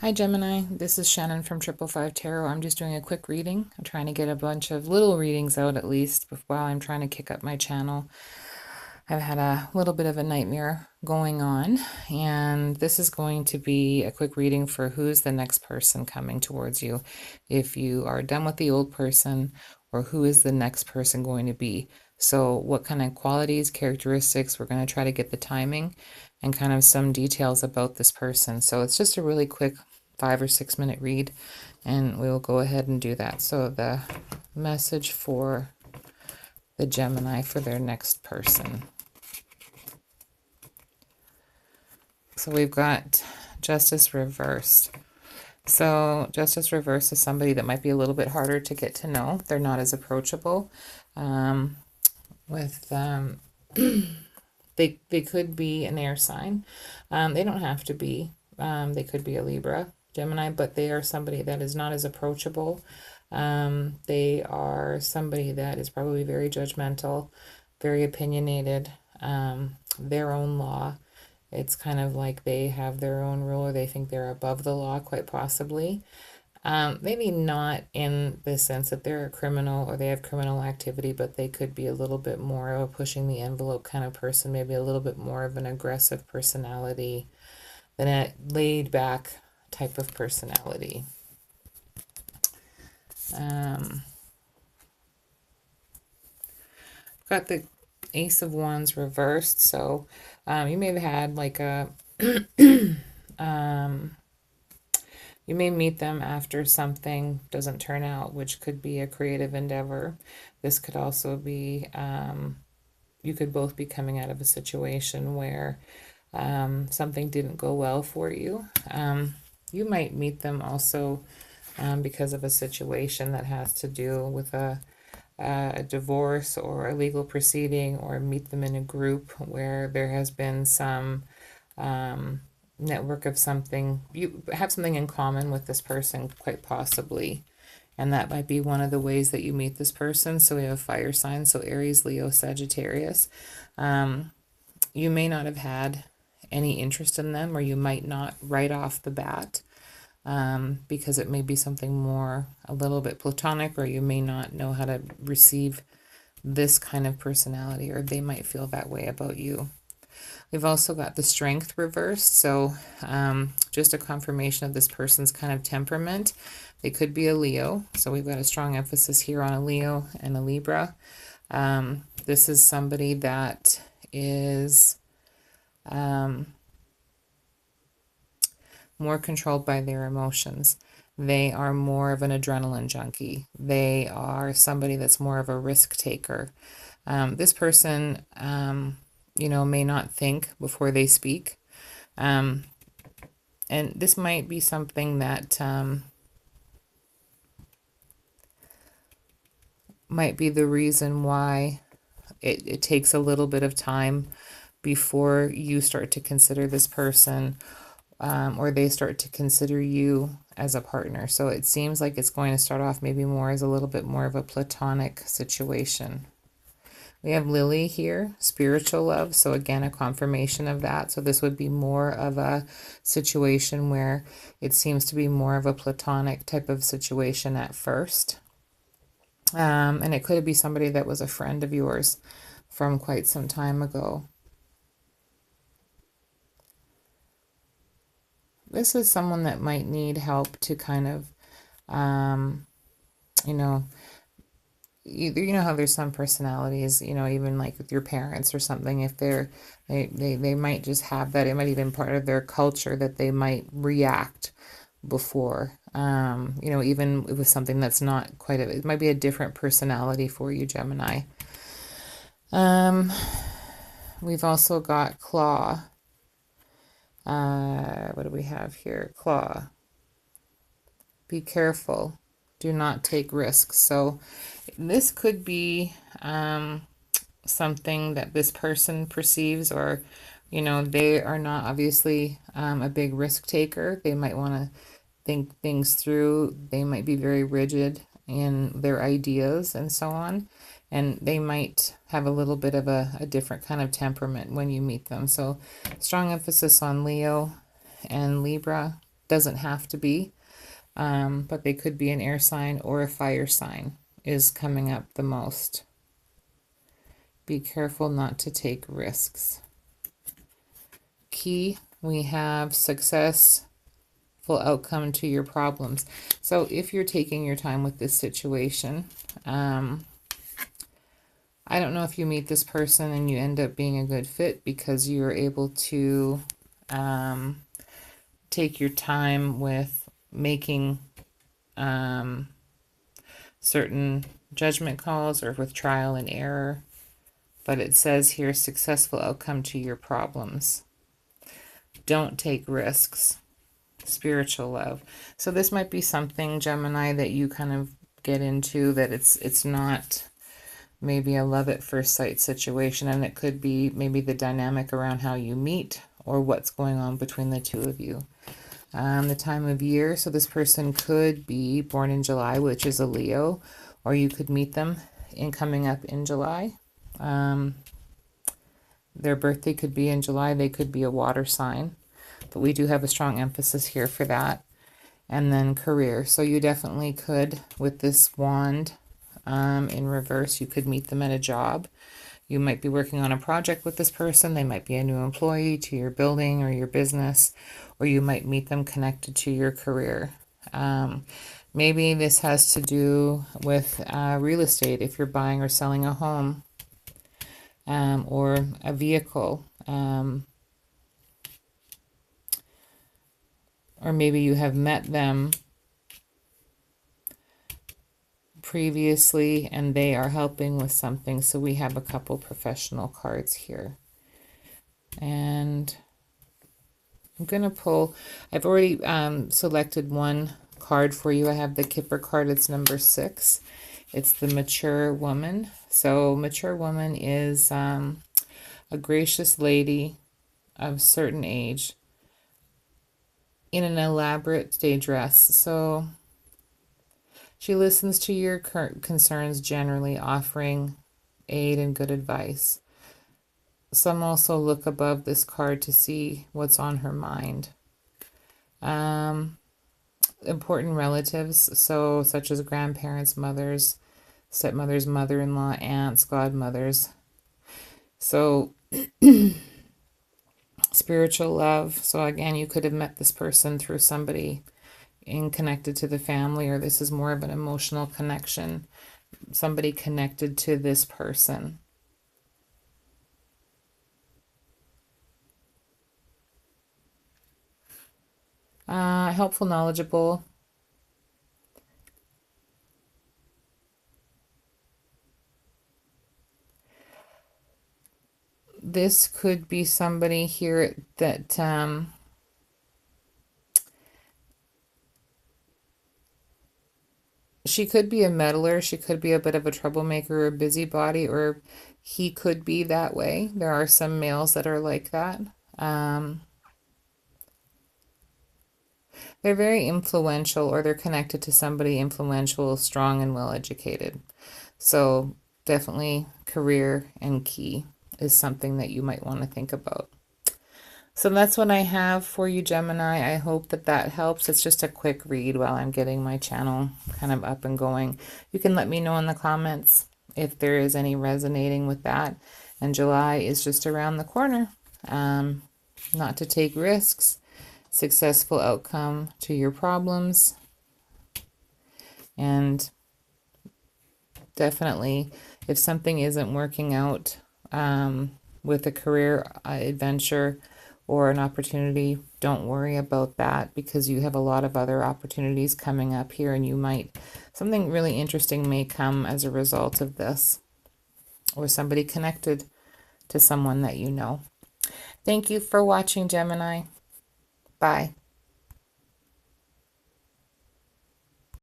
Hi Gemini, this is Shannon from 555 Tarot. I'm just doing a quick reading. I'm trying to get a bunch of little readings out at least while I'm trying to kick up my channel. I've had a little bit of a nightmare going on, and this is going to be a quick reading for who's the next person coming towards you. If you are done with the old person, or who is the next person going to be. So what kind of qualities, characteristics, we're going to try to get the timing and kind of some details about this person. So it's just a really quick 5 or 6 minute read, and we will go ahead and do that. So the message for the Gemini for their next person. So we've got Justice reversed. So Justice reversed is somebody that might be a little bit harder to get to know. They're not as approachable. They could be an air sign. They don't have to be. They could be a Libra, Gemini, but they are somebody that is not as approachable. They are somebody that is probably very judgmental, very opinionated, their own law. It's kind of like they have their own rule, or they think they're above the law, quite possibly. Maybe not in the sense that they're a criminal or they have criminal activity, but they could be a little bit more of a pushing the envelope kind of person, maybe a little bit more of an aggressive personality than a laid back type of personality. Got the Ace of Wands reversed, so you may have had like a you may meet them after something doesn't turn out, which could be a creative endeavor. This could also be you could both be coming out of a situation where something didn't go well for you. You might meet them also because of a situation that has to do with a divorce or a legal proceeding, or meet them in a group where there has been some network of something. You have something in common with this person, quite possibly. And that might be one of the ways that you meet this person. So we have fire signs, so Aries, Leo, Sagittarius. You may not have had any interest in them, or you might not right off the bat, because it may be something more a little bit platonic, or you may not know how to receive this kind of personality, or they might feel that way about you. We've also got the Strength reversed, so just a confirmation of this person's kind of temperament. They could be a Leo, so we've got a strong emphasis here on a Leo and a Libra. This is somebody that is more controlled by their emotions. They are more of an adrenaline junkie. They are somebody that's more of a risk taker. This person, may not think before they speak. And this might be something that might be the reason why it takes a little bit of time before you start to consider this person, or they start to consider you as a partner. So it seems like it's going to start off maybe more as a little bit more of a platonic situation. We have Lily here, spiritual love. So again, a confirmation of that. So this would be more of a situation where it seems to be more of a platonic type of situation at first. And it could be somebody that was a friend of yours from quite some time ago. This is someone that might need help to kind of, you know how there's some personalities, even like with your parents or something, if they might just have that. It might even be part of their culture that they might react before, even with something that's not quite it might be a different personality for you, Gemini. We've also got Claw. What do we have here? Claw. Be careful. Do not take risks. So this could be something that this person perceives, or, they are not obviously a big risk taker. They might want to think things through. They might be very rigid in their ideas and so on. And they might have a little bit of a different kind of temperament when you meet them. So strong emphasis on Leo and Libra. Doesn't have to be, but they could be an air sign or a fire sign is coming up the most. Be careful not to take risks. Key, we have successful outcome to your problems. So if you're taking your time with this situation, I don't know if you meet this person and you end up being a good fit because you're able to take your time with making certain judgment calls or with trial and error. But it says here, successful outcome to your problems. Don't take risks. Spiritual love. So this might be something, Gemini, that you kind of get into, that it's not maybe a love at first sight situation, and it could be maybe the dynamic around how you meet or what's going on between the two of you. The time of year, so this person could be born in July, which is a Leo, or you could meet them in coming up in July. Their birthday could be in July. They could be a water sign, but we do have a strong emphasis here for that. And then career. So you definitely could, with this wand in reverse, you could meet them at a job. You might be working on a project with this person. They might be a new employee to your building or your business, or you might meet them connected to your career. Maybe this has to do with real estate, if you're buying or selling a home. Or a vehicle, or maybe you have met them previously and they are helping with something. So we have a couple professional cards here. And I'm going to pull, I've already selected one card for you. I have the Kipper card, it's number 6. It's the mature woman. So mature woman is a gracious lady of certain age in an elaborate day dress. So she listens to your concerns, generally offering aid and good advice. Some also look above this card to see what's on her mind. Important relatives, so such as grandparents, mothers, stepmothers, mother-in-law, aunts, godmothers. So spiritual love. So again, you could have met this person through somebody connected to the family, or this is more of an emotional connection, somebody connected to this person. Helpful, knowledgeable. This could be somebody here that she could be a meddler, she could be a bit of a troublemaker or a busybody, or he could be that way. There are some males that are like that. They're very influential, or they're connected to somebody influential, strong, and well-educated. So definitely career and key is something that you might want to think about. So that's what I have for you, Gemini. I hope that that helps. It's just a quick read while I'm getting my channel kind of up and going. You can let me know in the comments if there is any resonating with that. And July is just around the corner. Not to take risks. Successful outcome to your problems. And definitely, if something isn't working out with a career adventure or an opportunity, don't worry about that, because you have a lot of other opportunities coming up here, and you might, something really interesting may come as a result of this, or somebody connected to someone that you know. Thank you for watching, Gemini. Bye.